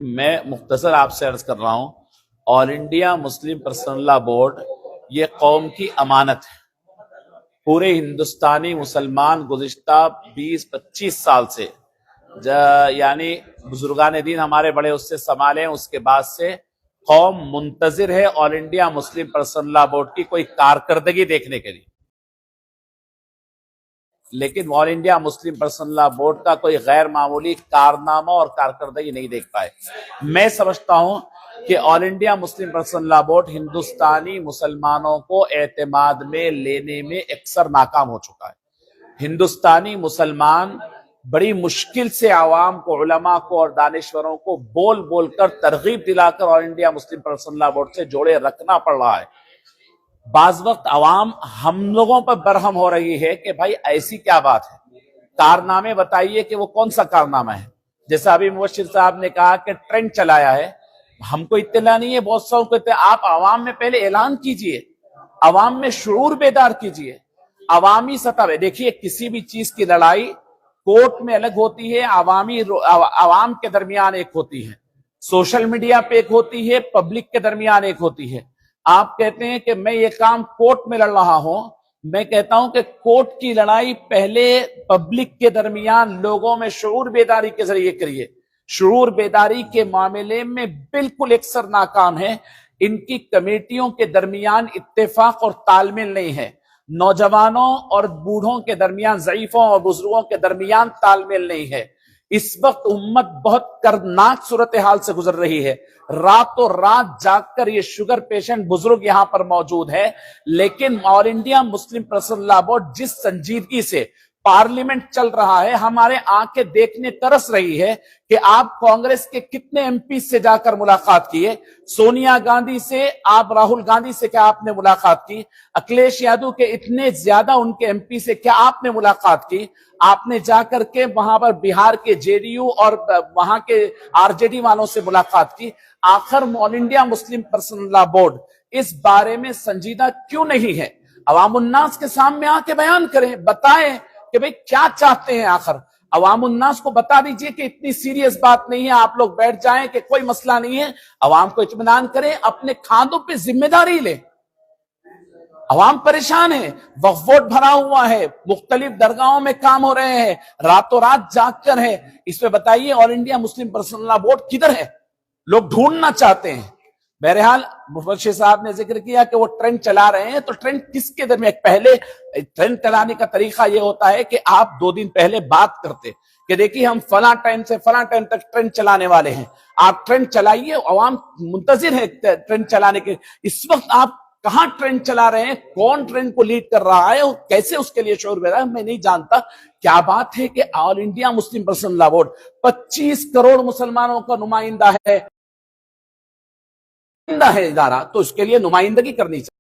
میں مختصر آپ سے عرض کر رہا ہوں، آل انڈیا مسلم پرسنل لا بورڈ یہ قوم کی امانت ہے۔ پورے ہندوستانی مسلمان گزشتہ 20-25 سال سے یعنی بزرگان دین ہمارے بڑے اس سے سنبھالے، اس کے بعد سے قوم منتظر ہے آل انڈیا مسلم پرسنل لا بورڈ کی کوئی کارکردگی دیکھنے کے لیے، لیکن آل انڈیا مسلم پرسنل لا بورڈ کا کوئی غیر معمولی کارنامہ اور کارکردگی نہیں دیکھ پائے۔ میں سمجھتا ہوں کہ آل انڈیا مسلم پرسنل لا بورڈ ہندوستانی مسلمانوں کو اعتماد میں لینے میں اکثر ناکام ہو چکا ہے۔ ہندوستانی مسلمان بڑی مشکل سے عوام کو، علماء کو اور دانشوروں کو بول بول کر ترغیب دلا کر آل انڈیا مسلم پرسنل لا بورڈ سے جوڑے رکھنا پڑ رہا ہے۔ بعض وقت عوام ہم لوگوں پر برہم ہو رہی ہے کہ بھائی ایسی کیا بات ہے، کارنامے بتائیے کہ وہ کون سا کارنامہ ہے۔ جیسا ابھی مبشر صاحب نے کہا کہ ٹرینڈ چلایا ہے، ہم کو اطلاع نہیں ہے، بہت سو کو اطلاع۔ آپ عوام میں پہلے اعلان کیجئے، عوام میں شعور بیدار کیجئے، عوامی سطح پہ دیکھیے کسی بھی چیز کی لڑائی کورٹ میں الگ ہوتی ہے، عوام کے درمیان ایک ہوتی ہے، سوشل میڈیا پہ ایک ہوتی ہے، پبلک کے درمیان ایک ہوتی ہے۔ آپ کہتے ہیں کہ میں یہ کام کورٹ میں لڑ رہا ہوں، میں کہتا ہوں کہ کورٹ کی لڑائی پہلے پبلک کے درمیان لوگوں میں شعور بیداری کے ذریعے کریے۔ شعور بیداری کے معاملے میں بالکل اکثر ناکام ہے، ان کی کمیٹیوں کے درمیان اتفاق اور تال میل نہیں ہے، نوجوانوں اور بوڑھوں کے درمیان، ضعیفوں اور بزرگوں کے درمیان تال میل نہیں ہے۔ اس وقت امت بہت کرناک صورتحال سے گزر رہی ہے، راتوں رات جاگ کر یہ شوگر پیشنٹ بزرگ یہاں پر موجود ہے، لیکن آل انڈیا مسلم پرسنل لا بورڈ جس سنجیدگی سے پارلیمنٹ چل رہا ہے، ہمارے آنکھیں دیکھنے ترس رہی ہے کہ آپ کانگریس کے کتنے ایم پی سے جا کر ملاقات کیے، سونیا گاندھی سے، آپ راہل گاندھی سے کیا آپ نے ملاقات کی، اکھلیش یادو کے اتنے زیادہ ان کے ایم پی سے کیا آپ نے ملاقات کی، آپ نے جا کر کے وہاں پر بہار کے جے ڈی یو اور وہاں کے آر جے ڈی والوں سے ملاقات کی۔ آخر آل انڈیا مسلم پرسنل لا بورڈ اس بارے میں سنجیدہ کیوں نہیں ہے؟ عوام الناس کے سامنے آ کے بیان کریں، بتائیں کہ بھئی کیا چاہتے ہیں۔ آخر عوام الناس کو بتا دیجئے کہ اتنی سیریس بات نہیں ہے، آپ لوگ بیٹھ جائیں کہ کوئی مسئلہ نہیں ہے، عوام کو اطمینان کریں، اپنے کھاندوں پہ ذمہ داری لیں۔ عوام پریشان ہے، وقف بورڈ بھرا ہوا ہے، مختلف درگاہوں میں کام ہو رہے ہیں، راتوں رات جاگ کر ہے۔ اس پہ بتائیے آل انڈیا مسلم پرسنل لا بورڈ کدھر ہے؟ لوگ ڈھونڈنا چاہتے ہیں۔ بہرحال مبشر صاحب نے ذکر کیا کہ وہ ٹرینڈ چلا رہے ہیں، تو ٹرینڈ کس کے درمیان؟ پہلے ٹرینڈ چلانے کا طریقہ یہ ہوتا ہے کہ آپ 2 دن پہلے بات کرتے کہ دیکھیے ہم فلاں ٹائم سے فلاں ٹائم تک ٹرینڈ چلانے والے ہیں، آپ ٹرینڈ چلائیے، عوام منتظر ہے ٹرینڈ چلانے کے۔ اس وقت آپ کہاں ٹرینڈ چلا رہے ہیں، کون ٹرینڈ کو لیڈ کر رہا ہے اور کیسے اس کے لیے شعور بیدار ہے، میں نہیں جانتا۔ کیا بات ہے کہ آل انڈیا مسلم پرسنل لا بورڈ 25 کروڑ مسلمانوں کا نمائندہ ہے ادارہ، تو اس کے لیے نمائندگی کرنی چاہیے۔